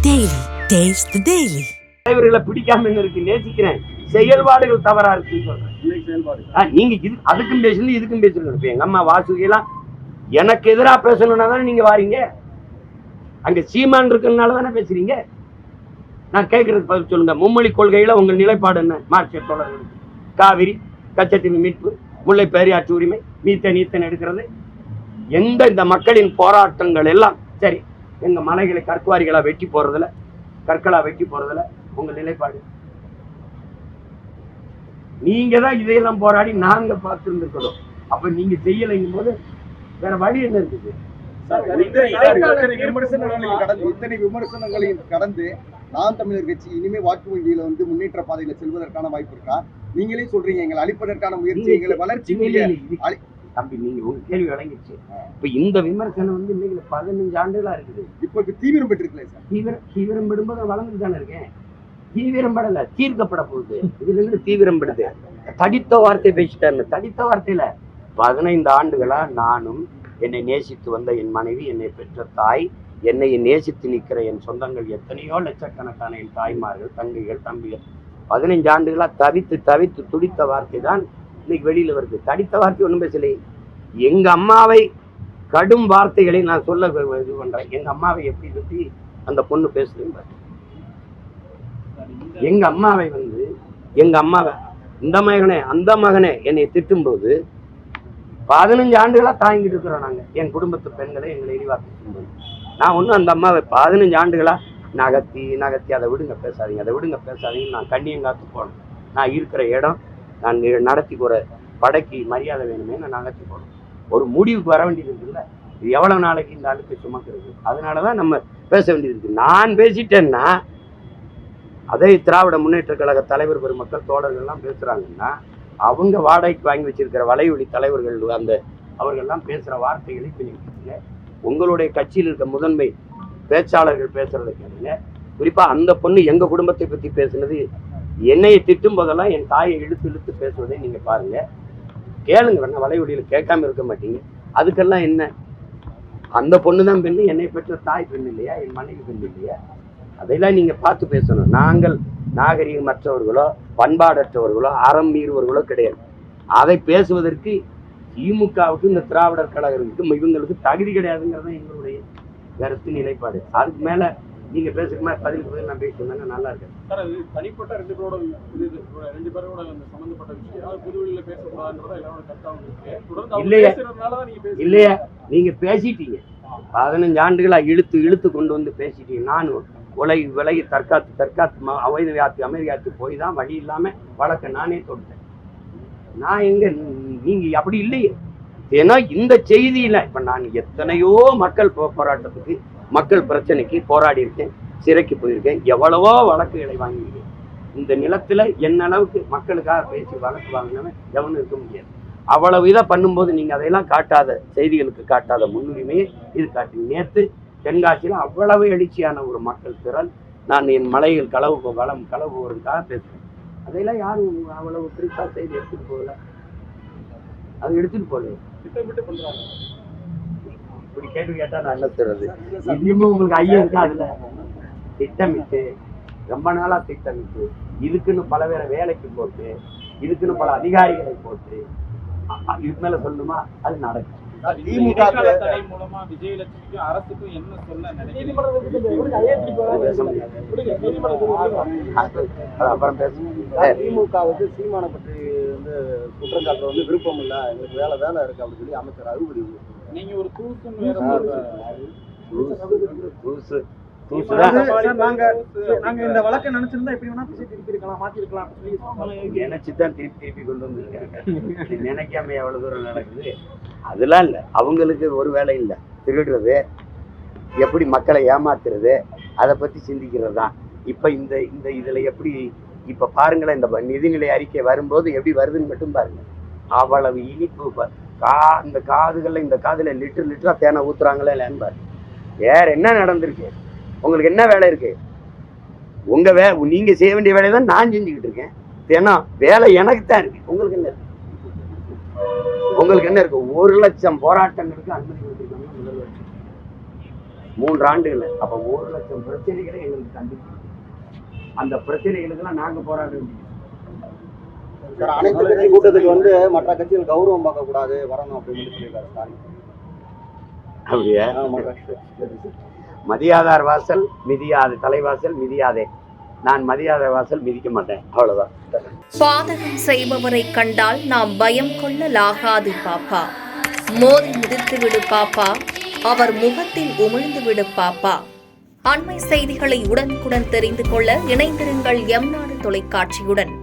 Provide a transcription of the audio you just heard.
Daily. Taste the Daily. தலைவர்களை பிடிக்காம இருக்கு, நேசிக்கிறேன், செயல்பாடுகள் தவறா இருக்குன்னு சொல்றேன். நீங்க அதுக்கும் பேசணும் இதுக்கும் பேசணும். எங்க அம்மா வாசுகிலாம் எனக்கு எதிராக பேசணும்னா தானே நீங்க வாரீங்க. அங்க சீமான் இருக்கிறதுனால தானே பேசுறீங்க. நான் கேட்கறதுக்கு பதில் சொல்லுங்க. மும்மொழி கொள்கையில உங்கள் நிலைப்பாடு என்ன? மார்க்சிய தோழர்களுக்கு காவிரி, கச்சத்தீவு மீட்பு, முல்லை பெரியாற்று உரிமை, நீத்தன் எடுக்கிறது, இந்த மக்களின் போராட்டங்கள் எல்லாம் சரி. எங்க மலைகளை கற்குவாரிகளா வெட்டி போறதுல, கற்களா வெட்டி போறதுல உங்க நிலைப்பாடு. நீங்க தான் இதையெல்லாம் போராடி நாங்க பார்த்துருந்துருக்கணும். அப்ப நீங்க செய்யலைங்கும் போது வேற வழி என்ன இருக்குது? இத்தனை விமர்சனங்களையும் கடந்து நாம் தமிழர் கட்சி இனிமே வாக்கு வங்கியில முன்னேற்ற பாதையில செல்வதற்கான வாய்ப்பு இருக்கா? நீங்களே சொல்றீங்க எங்களை அழிப்பதற்கான முயற்சி, எங்களை வளர்ச்சி. தம்பி, நீங்க உங்க கேள்வி வழங்கிடுச்சு. இப்ப இந்த விமர்சனம் இன்னைக்கு 15 ஆண்டுகளா இருக்குது. இப்ப தீவிரம் பெற்றிருக்கல சார். தீவிரம் பெறும்போது வளர்ந்துட்டு தானே இருக்கேன். தீவிரம் படல, தீர்க்கப்பட போகுது. இதுல இருந்து தீவிரம் படுது. தடித்த வார்த்தை பேசிட்டாரு. தடித்த வார்த்தையில 15 ஆண்டுகளா நானும், என்னை நேசித்து வந்த என் மனைவி, என்னை பெற்ற தாய், என்னை நேசித்து நிற்கிற என் சொந்தங்கள் எத்தனையோ லட்சக்கணக்கான என் தாய்மார்கள், தங்கைகள், தம்பிகள் 15 ஆண்டுகளா தவித்து துடித்த வார்த்தை தான் இன்னைக்கு வெளியில வருது. தடித்த வார்த்தை ஒண்ணும் பேசலை. எங்க அம்மாவை கடும் வார்த்தைகளை நான் சொல்ல இது பண்றேன். எங்க அம்மாவை எப்படி பற்றி அந்த பொண்ணு பேசுறேன். எங்க அம்மாவை எங்க அம்மாவை இந்த மகனே என்னை திட்டும் போது 15 ஆண்டுகளா தாங்கிட்டு இருக்கிறோம் நாங்க. என் குடும்பத்து பெண்களை எங்களை இழிவாக்கும் போது நான் ஒன்றும் அந்த அம்மாவை 15 ஆண்டுகளா நகர்த்தி அதை விடுங்க பேசாதீங்க நான் கண்ணியங்காத்து போனேன். நான் இருக்கிற இடம், நான் நடத்தி போற படைக்கு மரியாதை வேணுமே நான் நகர்த்தி போனோம். ஒரு முடிவுக்கு வர வேண்டியது இருக்குல்ல. இது எவ்வளவு நாளைக்கு இந்த அழுத்தை சுமக்கிறது? அதனாலதான் நம்ம பேச வேண்டியது இருக்கு. நான் பேசிட்டேன்னா அதே திராவிட முன்னேற்ற கழக தலைவர் பெருமக்கள் தோழர்கள்லாம் பேசுறாங்கன்னா அவங்க வாடகைக்கு வாங்கி வச்சிருக்கிற வலையொலி தலைவர்கள் அவர்கள்லாம் பேசுற வார்த்தைகளை பிடிங்க. உங்களுடைய கட்சியில் இருக்க முதன்மை பேச்சாளர்கள் பேசுறதை கேளுங்க. குறிப்பா அந்த பொண்ணு எங்க குடும்பத்தை பத்தி பேசுனது, என்னையை திட்டும் போதெல்லாம் என் தாயை இழுத்து பேசுவதை நீங்க பாருங்க, கேளுங்க. வேணா வலையொலியில கேட்காம இருக்க மாட்டீங்க. அதுக்கெல்லாம் என்ன, அந்த பொண்ணு தான் பெண்ணு, என்னை பெற்ற தாய் பெண் இல்லையா, என் மனைவி பெண் இல்லையா? அதையெல்லாம் நீங்க பார்த்து பேசணும். நாங்கள் நாகரிகமற்றவர்களோ பண்பாடற்றவர்களோ அறம் மீறுவர்களோ கிடையாது. அதை பேசுவதற்கு திமுகவுக்கு இந்த திராவிடர் கழகத்துக்கும் இவங்களுக்கு தகுதி கிடையாதுங்கிறத எங்களுடைய கருத்து நிலைப்பாடு. அதுக்கு மேல நீங்க பேசுற மாதிரி பதில் நான் பேசினா நல்லா இருக்கு. சார், அது தனிப்பட்ட ரெண்டு பேரோட சம்பந்தப்பட்ட விஷயம் பொதுவெளியில பேசக்கூடாதுன்றத எல்லாரோட கருத்தாவும் இருக்கு. இல்லையா நீங்க பேசிட்டீங்க. 15 ஆண்டுகளா இழுத்து கொண்டு பேசிட்டீங்க. நான் விலகி தற்காத்து அமைதியாத்து போய் தான் வழி இல்லாம வழக்க நானே தொட்டேன். நான் எங்க, நீங்க அப்படி இல்லையே. ஏன்னா இந்த செய்தியில இப்ப நான் எத்தனையோ மக்கள் போராட்டத்துக்கு, மக்கள் பிரச்சனைக்கு போராடி இருக்கேன், சிறைக்கு போயிருக்கேன், எவ்வளவோ வழக்குகளை வாங்கியிருக்கேன். இந்த நிலத்துல என்ன அளவுக்கு மக்களுக்காக பேசி வழக்கு வாங்கினவன் எவனும் இருக்க முடியாது. அவ்வளவு இதை பண்ணும்போது நீங்க அதையெல்லாம் காட்டாத, செய்திகளுக்கு காட்டாத முன்னுரிமையை இது காட்டி. நேற்று தென்காசியில அவ்வளவு எழுச்சியான ஒரு மக்கள் திறன். நான் என் மலைகள் களவு வருக்காக பேசுறேன். அதையெல்லாம் யாரும் அவ்வளவு குறிப்பா செய்தி எடுத்துட்டு போகல. அது எடுத்துட்டு போகல. திட்டமிட்டு பண்றாங்க. இப்படி கேள்வி கேட்டா நான் என்ன சொல்றது? இன்னும் உங்களுக்கு ஐயா இருக்கா? அதுல திட்டமிட்டு ரொம்ப நாளா திட்டமிட்டு இதுக்குன்னு பல பேரை வேலைக்கு போட்டு, இதுக்குன்னு பல அதிகாரிகளை போட்டு, இதுக்கு மேல சொல்லணுமா? அது நடக்கும். திமுக தடை மூலமா விஜயலட்சுமிக்கும் அரசுக்கும் என்ன சொல்ல நினைக்கிறீங்க? திமுக சீமானை பற்றி குற்றம் காட்டுற விருப்பம் இல்ல, எங்களுக்கு வேலை இருக்கு அப்படின்னு சொல்லி அமைச்சர் அறுபடி. நீங்க ஒரு நாங்க இந்த வழக்கை நினைச்சிருந்தா எப்படி வேணா திருப்பி இருக்கலாம், மாத்தி இருக்கலாம் நினைச்சுதான் திருப்பி கொண்டு வந்திருக்காங்க. நினைக்காம எவ்வளவு தூரம் நடக்குது? அதெல்லாம் இல்லை. அவங்களுக்கு ஒரு வேலை இல்லை. திருடுறது, எப்படி மக்களை ஏமாத்துறது, அதை பத்தி சிந்திக்கிறது தான். இப்ப இதுல எப்படி இப்ப பாருங்களேன், இந்த நிதிநிலை அறிக்கை வரும்போது எப்படி வருதுன்னு மட்டும் பாருங்க. அவ்வளவு இனிப்பு. இந்த காதுகள்ல, இந்த காதுல லிட்டரா தேனை ஊத்துறாங்களே இல்லைன்னு பாருங்க. வேற என்ன நடந்திருக்கு? உங்களுக்கு என்ன வேலை இருக்கு? நீங்க செய்ய வேண்டிய வேலையை தான் நான் செஞ்சுக்கிட்டு இருக்கேன். ஏன்னா வேலை எனக்கு தான் இருக்கு. உங்களுக்கு என்ன இருக்கு? 1 லட்சம் போராட்டங்களுக்கு அனுமதி கொடுத்திருக்காங்க முதல்வர். 3 ஆண்டுகள். அப்ப 1 லட்சம் பிரச்சனைகளை எங்களுக்கு கண்டிப்பாங்க. அந்த பிரச்சனைகளுக்கெல்லாம் நாங்க போராட வேண்டியது. சார், அனைத்து கட்சி கூட்டத்துக்கு வந்து மற்ற கட்சிகள் கௌரவம் பார்க்க கூடாது வரணும் அப்படின்னு சொல்லியிருக்காரு ஸ்டாலின். அப்படியே மதியாதார் வாசல் மிதியாது, தலைவாசல் மிதியாதே. நான் மதியாதார் வாசல் மிதிக்க மாட்டேன், அவ்வளவுதான். பாதகம் செய்பவரை கண்டால் நாம் பயம் கொள்ளலாகாது பாப்பா. மோதி மிதித்து விடு பாப்பா, அவர் முகத்தில் உமிழ்ந்து விடு பாப்பா. அண்மை செய்திகளை உடனுக்குடன் தெரிந்து கொள்ள இணைந்திருங்கள் எம் நாடு தொலைக்காட்சியுடன்.